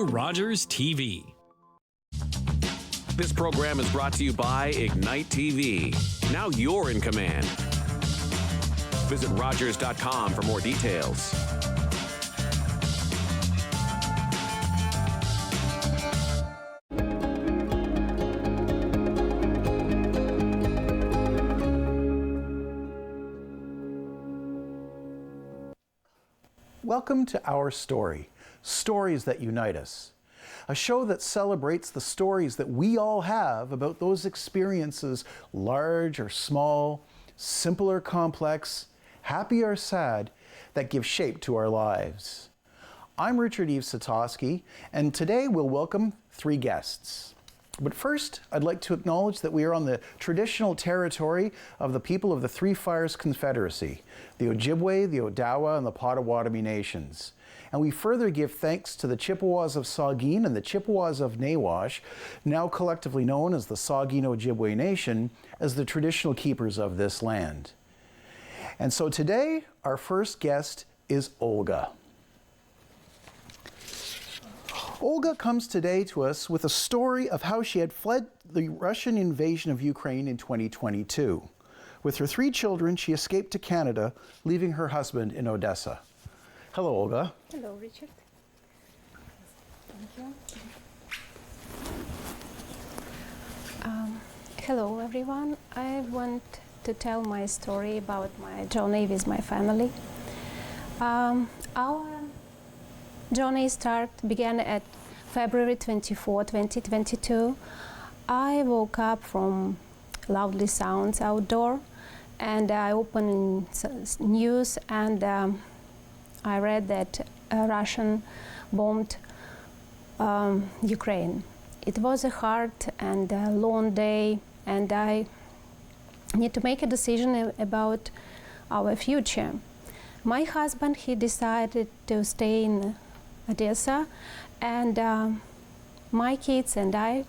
to Rogers TV. This program is brought to you by Ignite TV. Now you're in command. Visit Rogers.com for more details. Welcome to Our Story, Stories That Unite Us, a show that celebrates the stories that we all have about those experiences, large or small, simple or complex, happy or sad, that give shape to our lives. I'm Richard-Yves Sitoski, and today we'll welcome 3 guests. But first, I'd like to acknowledge that we are on the traditional territory of the people of the Three Fires Confederacy, the Ojibwe, the Odawa, and the Potawatomi nations. And we further give thanks to the Chippewas of Saugeen and the Chippewas of Nawash, now collectively known as the Saugeen Ojibwe Nation, as the traditional keepers of this land. And so today, our first guest is Olga. Olga comes today to us with a story of how she had fled the Russian invasion of Ukraine in 2022. With her 3 children, she escaped to Canada, leaving her husband in Odessa. Hello, Olga. Hello, Richard. Thank you. Hello, everyone. I want to tell my story about my journey with my family. Our journey began at February 24, 2022. I woke up from loudly sounds outdoor, and I opened news, and I read that Russian bombed Ukraine. It was a hard and long day, and I need to make a decision about our future. My husband, he decided to stay in Odessa, and my kids and I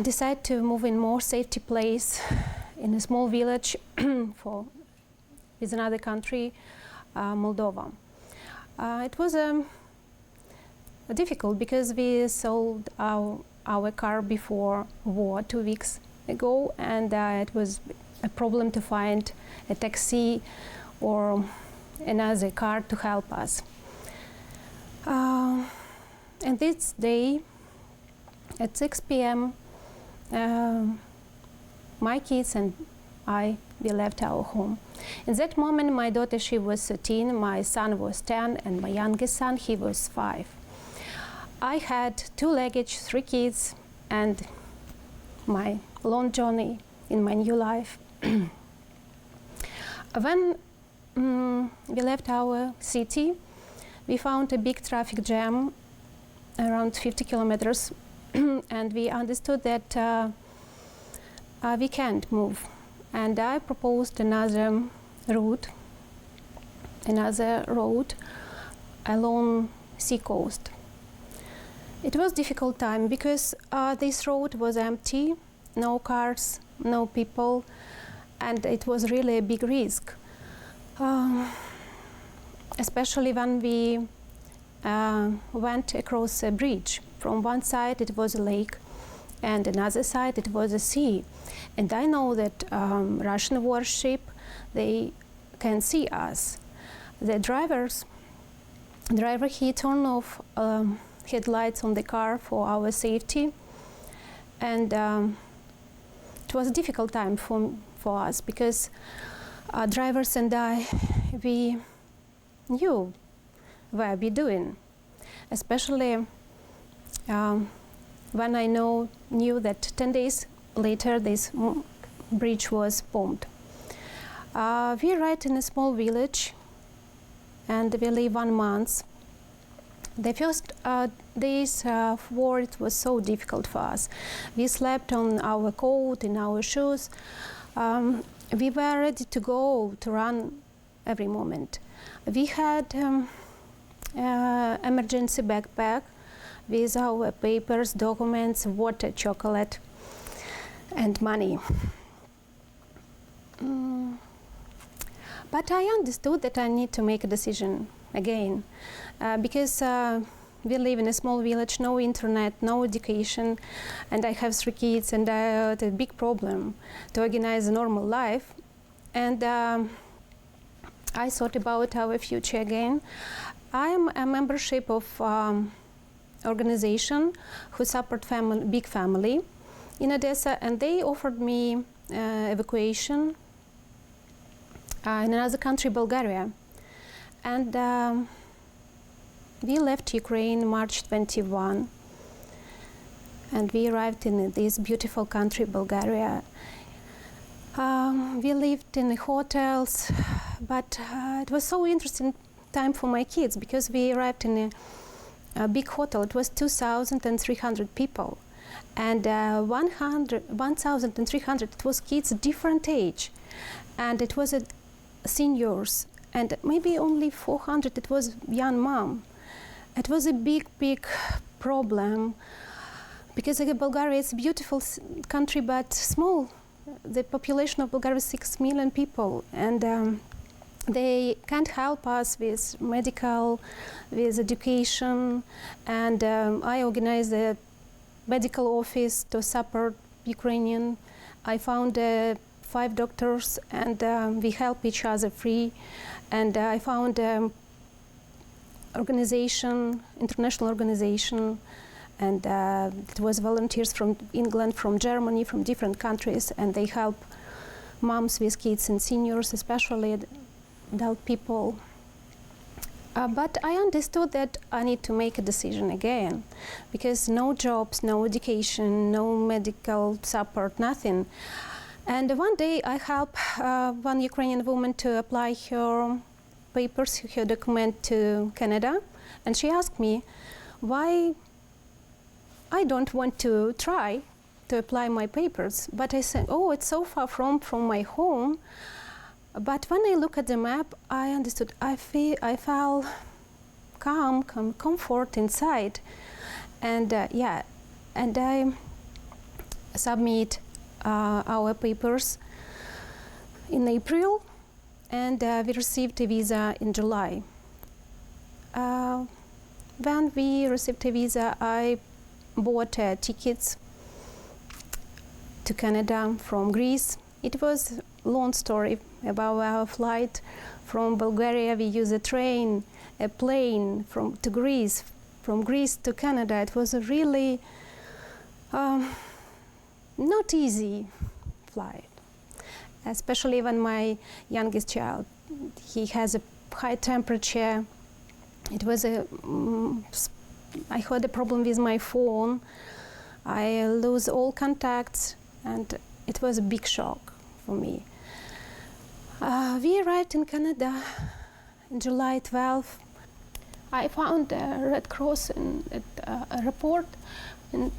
decided to move in more safety place in a small village with another country, Moldova. It was difficult because we sold our car before war 2 weeks ago, and it was a problem to find a taxi or another car to help us. And this day, at 6 p.m., my kids and we left our home. In that moment, my daughter, she was 13, my son was 10, and my youngest son, he was 5. I had 2 luggage, 3 kids, and my long journey in my new life. When we left our city, we found a big traffic jam around 50 kilometers, and we understood that we can't move. And I proposed another road along sea coast. It was a difficult time because this road was empty, no cars, no people, and it was really a big risk. Especially when we went across a bridge. From one side it was a lake, and another side it was a sea. And I know that Russian warship, they can see us. The driver, he turned off headlights on the car for our safety, and it was a difficult time for us because drivers and I, we knew what we're doing, especially when I knew that 10 days later this bridge was bombed. We arrived in a small village, and we lived 1 month. The first days of war, it was so difficult for us. We slept on our coat, in our shoes. We were ready to go, to run every moment. We had emergency backpack with our papers, documents, water, chocolate, and money. But I understood that I need to make a decision again, because we live in a small village, no internet, no education, and I have 3 kids, and I had a big problem to organize a normal life. And I thought about our future again. I'm a membership of organization who support big family in Odessa, and they offered me evacuation in another country, Bulgaria. And we left Ukraine March 21, and we arrived in this beautiful country, Bulgaria. We lived in the hotels, but it was so interesting time for my kids because we arrived in a big hotel. It was 2,300 people, and 1,300 it was kids different age, and it was seniors, and maybe only 400 it was young mom. It was a big problem because Bulgaria is a beautiful country but small. The population of Bulgaria is 6 million people, and they can't help us with medical, with education, and I organized a medical office to support Ukrainian. I found 5 doctors, and we help each other free, and I found organization, international organization, and it was volunteers from England, from Germany, from different countries, and they help moms with kids and seniors, especially adult people. But I understood that I need to make a decision again, because no jobs, no education, no medical support, nothing. And one day I helped one Ukrainian woman to apply her papers, her document to Canada, and she asked me why I don't want to try to apply my papers. But I said, oh, it's so far from my home. But when I look at the map, I understood. I felt calm, comfort inside, and and I submit our papers in April, and we received a visa in July. When we received a visa, I bought tickets to Canada from Greece. It was a long story about our flight from Bulgaria. We used a train, a plane to Greece, from Greece to Canada. It was a really not easy flight, especially when my youngest child, he has a high temperature. It was I had a problem with my phone. I lose all contacts, and it was a big shock for me. We arrived in Canada on July 12. I found a Red Cross at a report, and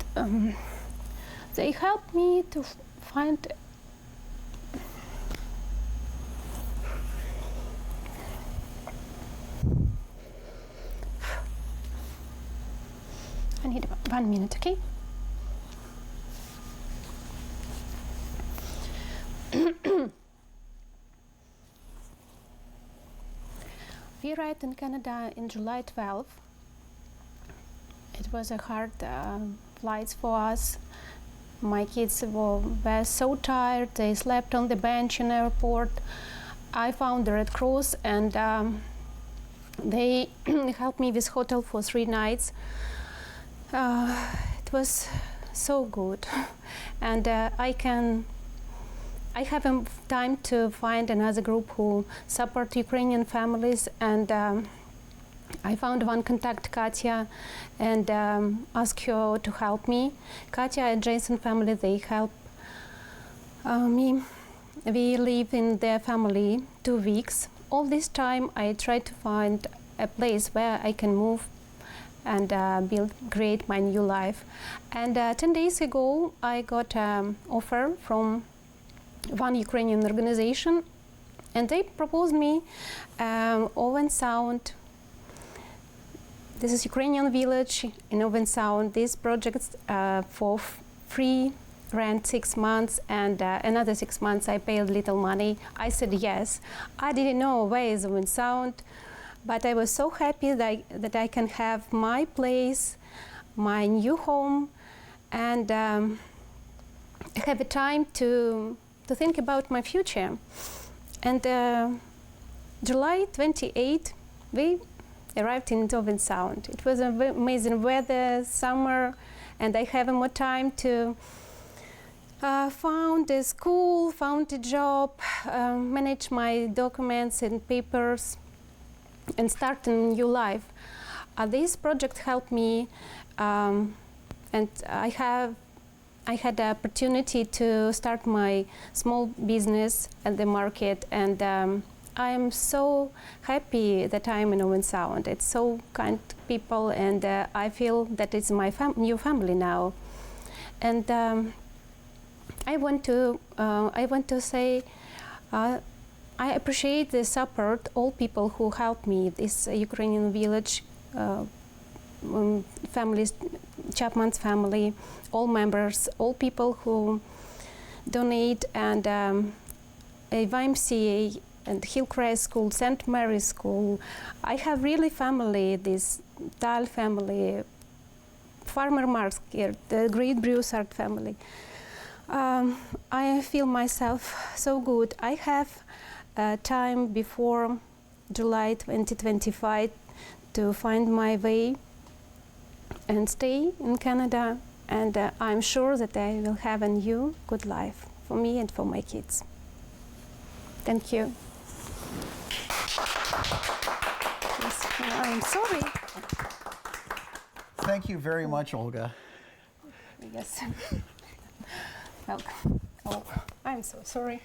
they helped me to find I need 1 minute, okay? We arrived in Canada in July 12. It was a hard flight for us. My kids were so tired. They slept on the bench in the airport. I found the Red Cross, and they helped me with hotel for 3 nights. It was so good, and I have time to find another group who support Ukrainian families, and I found one contact, Katya, and asked her to help me. Katya and Jason family, they help me. We live in their family 2 weeks. All this time I tried to find a place where I can move and create my new life. And 10 days ago, I got an offer from one Ukrainian organization, and they proposed me Owen Sound. This is Ukrainian village in Owen Sound. This project for free rent 6 months, and another 6 months I paid little money. I said yes. I didn't know where is Owen Sound, But I was so happy that I can have my place, my new home, and have a time to think about my future. And July 28, we arrived in Owen Sound. It was amazing weather, summer, and I have more time to found a school, found a job, manage my documents and papers, and start a new life. This project helped me, and I had the opportunity to start my small business at the market, and I am so happy that I am in Owen Sound. It's so kind people, and I feel that it's my new family now. And I want to say I appreciate the support all people who helped me. This Ukrainian village families, Chapman's family, all members, all people who donate, and YMCA and Hillcrest School, St. Mary's School. I have really family, this Dahl family, Farmer Market, the Great Broussard family. I feel myself so good. I have time before July 2025 to find my way and stay in Canada, and I'm sure that I will have a new good life for me and for my kids. Thank you. Yes, I'm sorry. Thank you very much, Olga. Yes. Oh, I'm so sorry.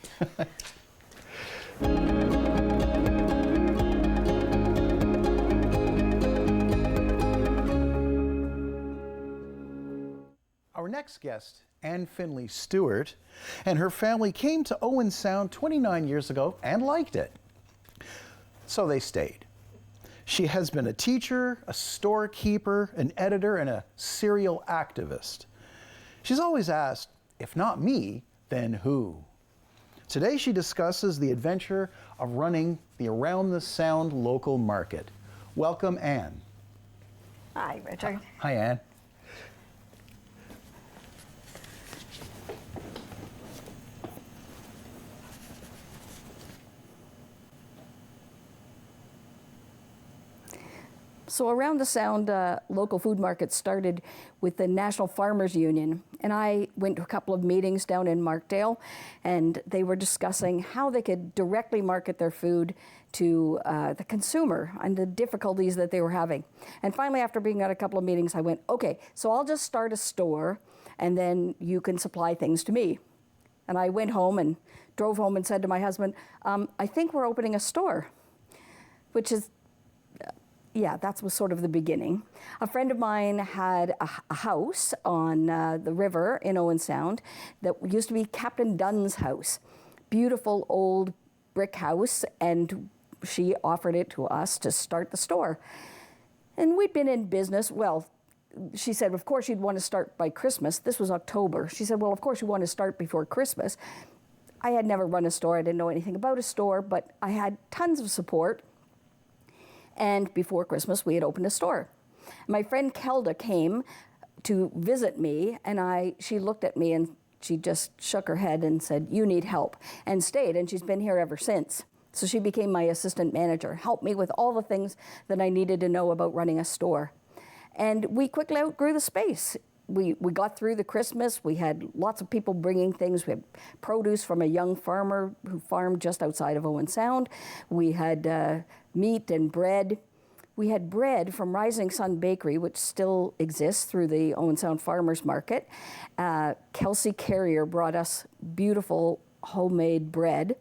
Our next guest, Anne Finlay-Stewart, and her family came to Owen Sound 29 years ago and liked it. So they stayed. She has been a teacher, a storekeeper, an editor, and a serial activist. She's always asked, if not me, then who? Today she discusses the adventure of running the Around the Sound local market. Welcome, Anne. Hi, Richard. Hi, Anne. So Around the Sound local food market started with the National Farmers Union, and I went to a couple of meetings down in Markdale, and they were discussing how they could directly market their food to the consumer and the difficulties that they were having. And finally, after being at a couple of meetings, I went, okay, so I'll just start a store, and then you can supply things to me. And I went home and drove home and said to my husband, I think we're opening a store, which is, yeah, that was sort of the beginning. A friend of mine had a house on the river in Owen Sound that used to be Captain Dunn's house. Beautiful old brick house, and she offered it to us to start the store. And we'd been in business, well, she said, of course, you'd want to start by Christmas. This was October. She said, well, of course you want to start before Christmas. I had never run a store. I didn't know anything about a store, but I had tons of support. And before Christmas, we had opened a store. My friend Kelda came to visit me, and she looked at me and she just shook her head and said, you need help, and stayed, and she's been here ever since. So she became my assistant manager, helped me with all the things that I needed to know about running a store. And we quickly outgrew the space. We got through the Christmas. We had lots of people bringing things. We had produce from a young farmer who farmed just outside of Owen Sound. We had meat and bread. We had bread from Rising Sun Bakery, which still exists through the Owen Sound Farmers Market. Kelsey Carrier brought us beautiful homemade bread.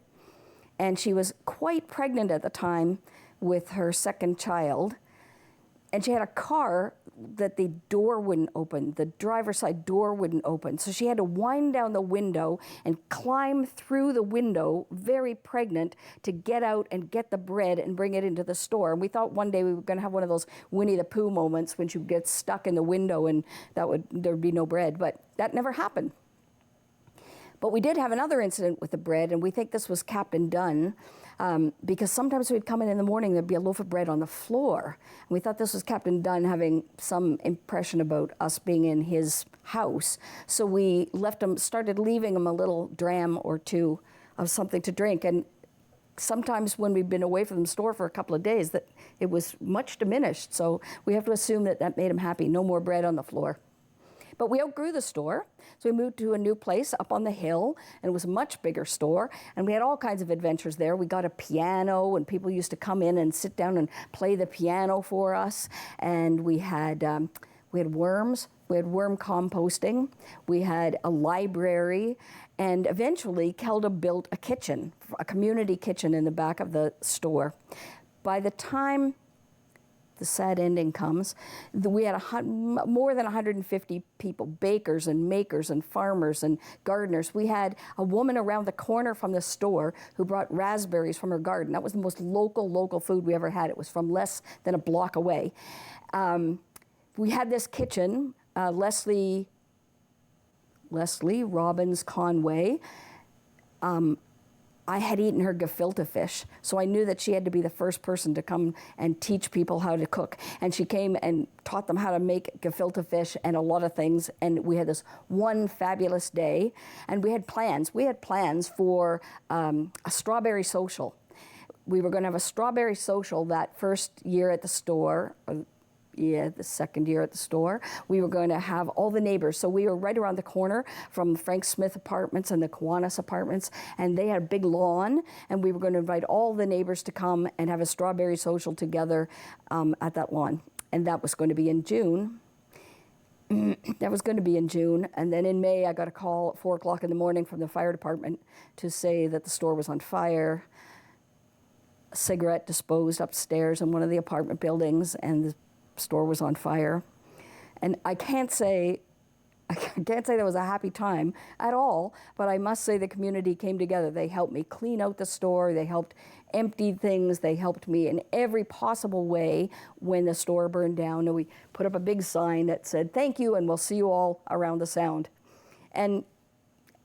And she was quite pregnant at the time with her second child. And she had a car that the door wouldn't open, the driver's side door wouldn't open. So she had to wind down the window and climb through the window, very pregnant, to get out and get the bread and bring it into the store. And we thought one day we were going to have one of those Winnie the Pooh moments when she would get stuck in the window and there'd be no bread, but that never happened. But we did have another incident with the bread, and we think this was Captain Dunn, because sometimes we'd come in the morning, there'd be a loaf of bread on the floor. And we thought this was Captain Dunn having some impression about us being in his house. So we left him, started leaving him a little dram or two of something to drink. And sometimes when we've been away from the store for a couple of days, that it was much diminished. So we have to assume that that made him happy. No more bread on the floor. But we outgrew the store, so we moved to a new place up on the hill, and it was a much bigger store, and we had all kinds of adventures there. We got a piano, and people used to come in and sit down and play the piano for us, and we had worms, we had worm composting, we had a library, and eventually Kelda built a kitchen, a community kitchen in the back of the store. By the time the sad ending comes, we had more than 150 people, bakers and makers and farmers and gardeners. We had a woman around the corner from the store who brought raspberries from her garden. That was the most local food we ever had. It was from less than a block away. We had this kitchen, Leslie Robbins Conway. I had eaten her gefilte fish, so I knew that she had to be the first person to come and teach people how to cook. And she came and taught them how to make gefilte fish and a lot of things, and we had this one fabulous day, and we had plans. We had plans for a strawberry social. We were going to have a strawberry social that first year at the store, the second year at the store. We were going to have all the neighbors. So we were right around the corner from Frank Smith Apartments and the Kiwanis Apartments, and they had a big lawn, and we were going to invite all the neighbors to come and have a strawberry social together at that lawn. And that was going to be in June. That was going to be in June, and then in May I got a call at 4 o'clock in the morning from the fire department to say that the store was on fire. A cigarette disposed upstairs in one of the apartment buildings, and the store was on fire. And I can't say that was a happy time at all, but I must say the community came together. They helped me clean out the store, they helped empty things, they helped me in every possible way when the store burned down. And we put up a big sign that said, "Thank you, and we'll see you all around the Sound." And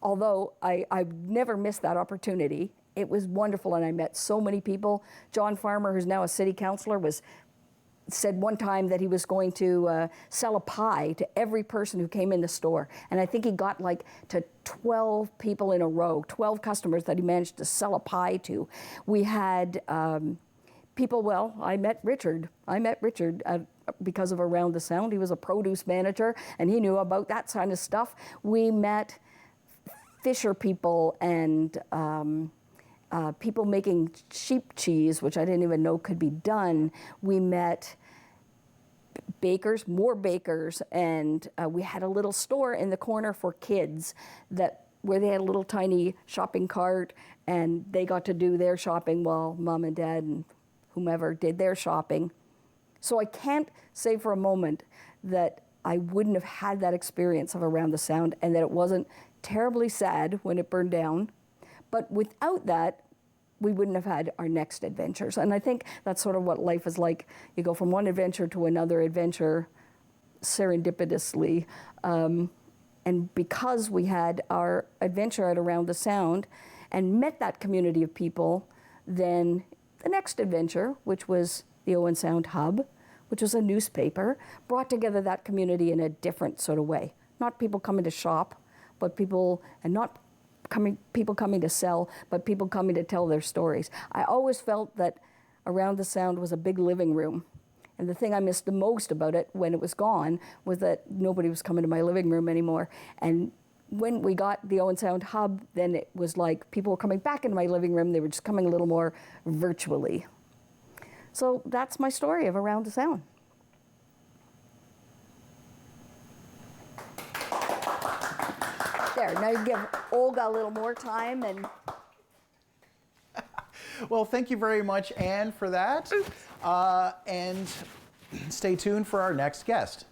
although I've never missed that opportunity, it was wonderful, and I met so many people. John Farmer, who's now a city councillor, said one time that he was going to sell a pie to every person who came in the store. And I think he got like to 12 people in a row, 12 customers that he managed to sell a pie to. We had people, well, I met Richard because of Around the Sound. He was a produce manager, and he knew about that kind of stuff. We met Fisher people and people making sheep cheese, which I didn't even know could be done. We met bakers, more bakers, and we had a little store in the corner for kids where they had a little tiny shopping cart, and they got to do their shopping while mom and dad and whomever did their shopping. So I can't say for a moment that I wouldn't have had that experience of Around the Sound and that it wasn't terribly sad when it burned down. But without that, we wouldn't have had our next adventures. And I think that's sort of what life is like. You go from one adventure to another adventure serendipitously. And because we had our adventure at Around the Sound and met that community of people, then the next adventure, which was the Owen Sound Hub, which was a newspaper, brought together that community in a different sort of way. Not people coming to shop, but people coming to sell, but people coming to tell their stories. I always felt that Around the Sound was a big living room. And the thing I missed the most about it when it was gone was that nobody was coming to my living room anymore. And when we got the Owen Sound Hub, then it was like people were coming back into my living room. They were just coming a little more virtually. So that's my story of Around the Sound. There, now you give Olga a little more time. And Well, thank you very much, Anne, for that. And stay tuned for our next guest.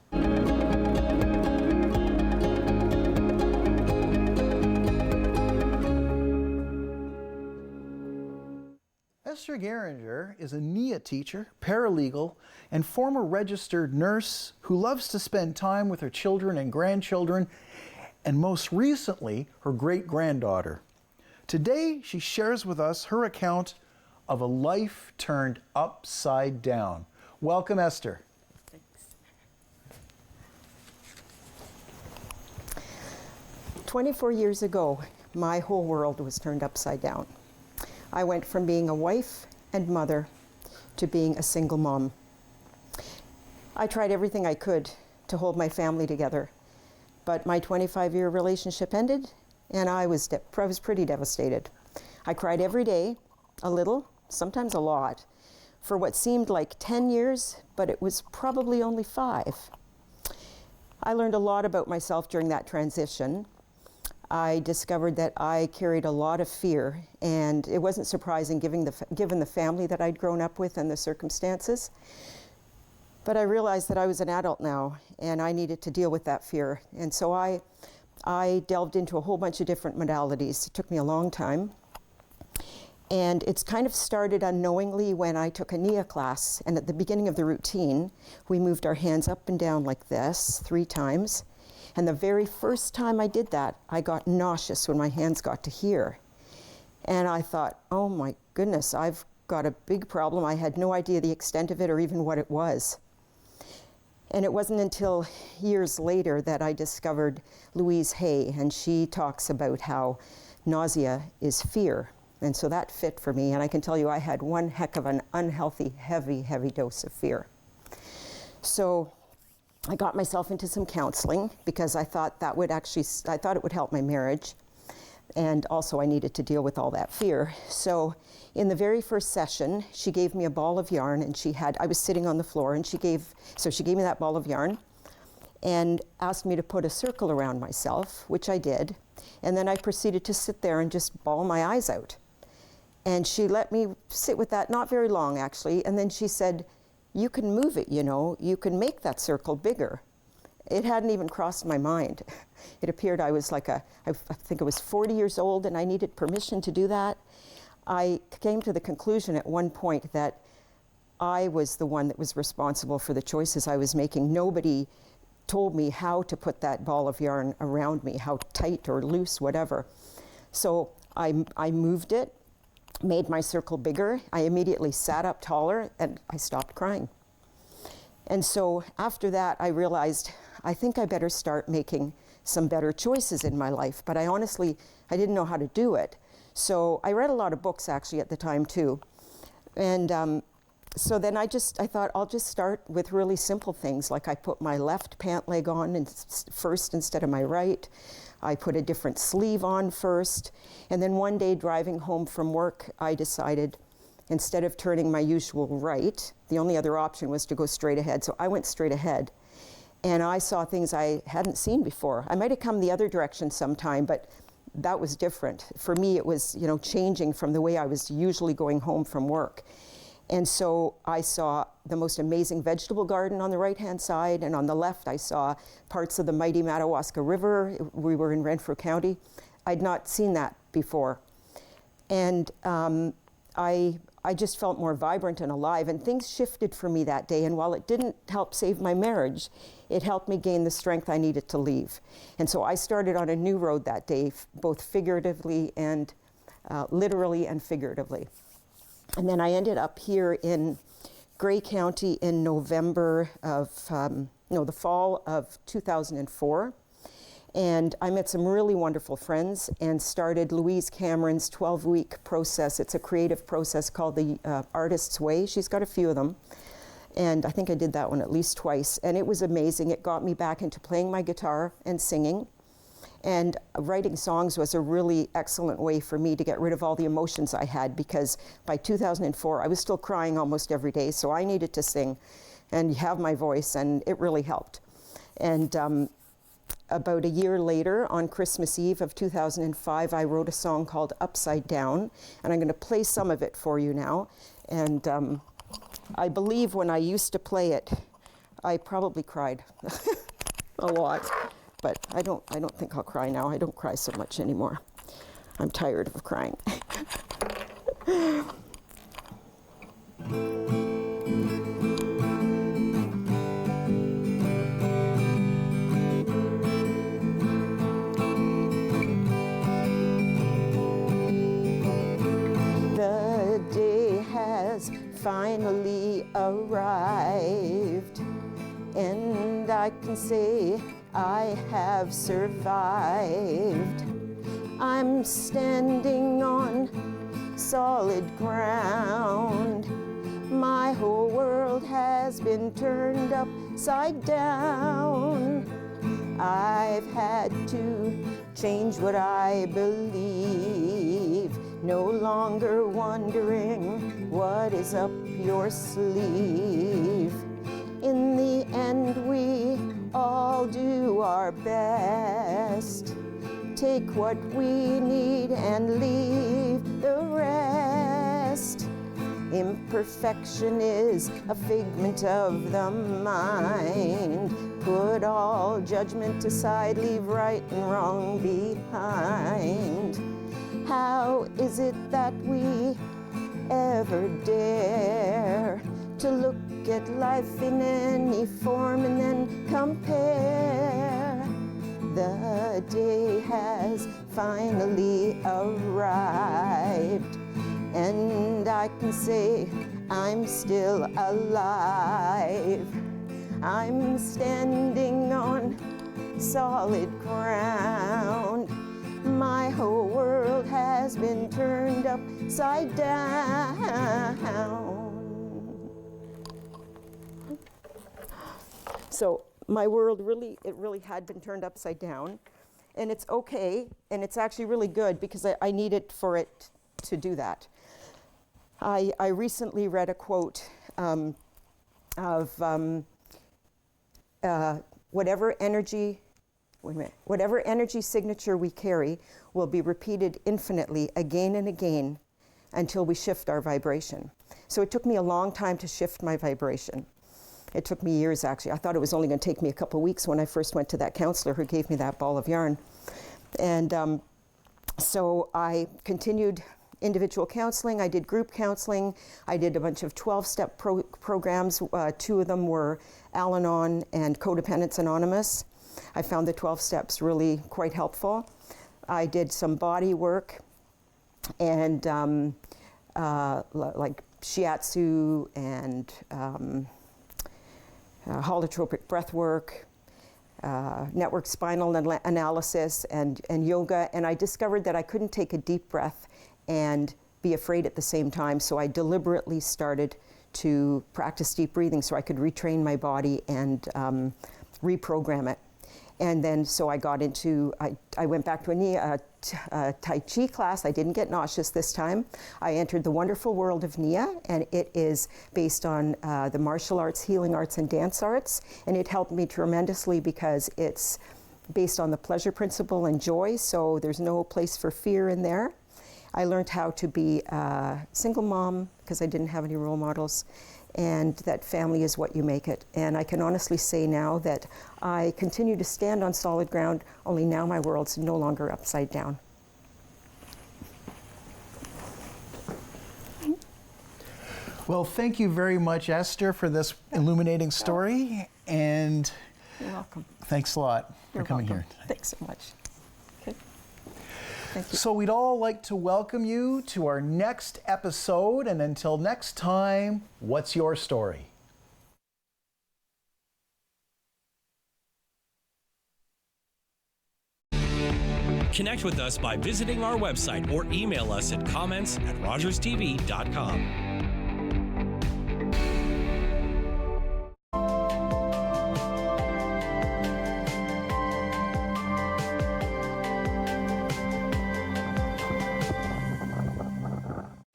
Esther Gienringer is a NIA teacher, paralegal, and former registered nurse who loves to spend time with her children and grandchildren and most recently, her great-granddaughter. Today, she shares with us her account of a life turned upside down. Welcome, Esther. 24 years ago, my whole world was turned upside down. I went from being a wife and mother to being a single mom. I tried everything I could to hold my family together, but my 25-year relationship ended, and I was pretty devastated. I cried every day, a little, sometimes a lot, for what seemed like 10 years, but it was probably only 5. I learned a lot about myself during that transition. I discovered that I carried a lot of fear, and it wasn't surprising given the family that I'd grown up with and the circumstances. But I realized that I was an adult now, and I needed to deal with that fear. And so I delved into a whole bunch of different modalities. It took me a long time. And it's kind of started unknowingly when I took a NIA class, and at the beginning of the routine, we moved our hands up and down like this 3 times. And the very first time I did that, I got nauseous when my hands got to here. And I thought, oh my goodness, I've got a big problem. I had no idea the extent of it or even what it was. And it wasn't until years later that I discovered Louise Hay, and she talks about how nausea is fear. And so that fit for me, and I can tell you I had one heck of an unhealthy, heavy, heavy dose of fear. So I got myself into some counseling because I thought it would help my marriage. And also I needed to deal with all that fear. So in the very first session, she gave me a ball of yarn, and I was sitting on the floor, and she gave me that ball of yarn and asked me to put a circle around myself, which I did. And then I proceeded to sit there and just bawl my eyes out. And she let me sit with that, not very long actually, and then she said, you can move it, you can make that circle bigger. It hadn't even crossed my mind. It appeared I was I think I was 40 years old, and I needed permission to do that. I came to the conclusion at one point that I was the one that was responsible for the choices I was making. Nobody told me how to put that ball of yarn around me, how tight or loose, whatever. So I moved it, made my circle bigger. I immediately sat up taller, and I stopped crying. And so after that, I realized, I think I better start making some better choices in my life. But I didn't know how to do it. So I read a lot of books actually at the time too. And so then I thought I'll just start with really simple things, like I put my left pant leg on first instead of my right. I put a different sleeve on first. And then one day driving home from work, I decided instead of turning my usual right, the only other option was to go straight ahead. So I went straight ahead, and I saw things I hadn't seen before. I might have come the other direction sometime, but that was different. For me, it was, changing from the way I was usually going home from work. And so I saw the most amazing vegetable garden on the right-hand side, and on the left I saw parts of the mighty Madawaska River. We were in Renfrew County. I'd not seen that before. And I just felt more vibrant and alive, and things shifted for me that day. And while it didn't help save my marriage, it helped me gain the strength I needed to leave. And so I started on a new road that day, both figuratively and literally and figuratively. And then I ended up here in Grey County in November of, the fall of 2004. And I met some really wonderful friends and started Louise Cameron's 12-week process. It's a creative process called the Artist's Way. She's got a few of them. And I think I did that one at least twice. And it was amazing. It got me back into playing my guitar and singing. And writing songs was a really excellent way for me to get rid of all the emotions I had, because by 2004, I was still crying almost every day. So I needed to sing and have my voice, and it really helped. And about a year later, on Christmas Eve of 2005, I wrote a song called Upside Down, and I'm going to play some of it for you now. And I believe when I used to play it, I probably cried a lot, but I don't think I'll cry now. I don't cry so much anymore. I'm tired of crying. finally arrived, and I can say I have survived. I'm standing on solid ground. My whole world has been turned upside down. I've had to change what I believe, no longer wondering what is up your sleeve. In the end, we all do our best. Take what we need and leave the rest. Imperfection is a figment of the mind. Put all judgment aside, leave right and wrong behind. How is it that we ever dare to look at life in any form and then compare? The day has finally arrived, and I can say I'm still alive. I'm standing on solid ground. My whole world has been turned upside down. So my world really had been turned upside down, and it's okay, and it's actually really good because I needed for it to do that. I recently read a quote of whatever energy signature we carry will be repeated infinitely again and again until we shift our vibration. So it took me a long time to shift my vibration. It took me years, actually. I thought it was only going to take me a couple of weeks when I first went to that counselor who gave me that ball of yarn. And so I continued individual counseling. I did group counseling. I did a bunch of 12-step programs. 2 of them were Al-Anon and Codependence Anonymous. I found the 12 steps really quite helpful. I did some body work and like shiatsu and holotropic breath work, network spinal analysis, and yoga. And I discovered that I couldn't take a deep breath and be afraid at the same time. So I deliberately started to practice deep breathing so I could retrain my body and reprogram it. And then so I got into, I went back to a Tai Chi class. I didn't get nauseous this time. I entered the wonderful world of Nia, and it is based on the martial arts, healing arts, and dance arts. And it helped me tremendously because it's based on the pleasure principle and joy, so there's no place for fear in there. I learned how to be a single mom because I didn't have any role models, and that family is what you make it. And I can honestly say now that I continue to stand on solid ground, only now my world's no longer upside down. Well, thank you very much, Esther, for this illuminating story, and You're welcome. Thanks a lot for coming here. Thanks so much. Okay. Thank you. So we'd all like to welcome you to our next episode, and until next time, what's your story? Connect with us by visiting our website or email us at comments@rogerstv.com.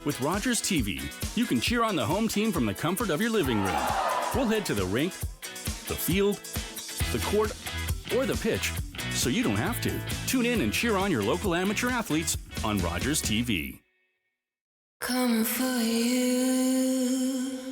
With Rogers TV, you can cheer on the home team from the comfort of your living room. We'll head to the rink, the field, the court, or the pitch, so you don't have to. Tune in and cheer on your local amateur athletes on Rogers TV. Coming for you.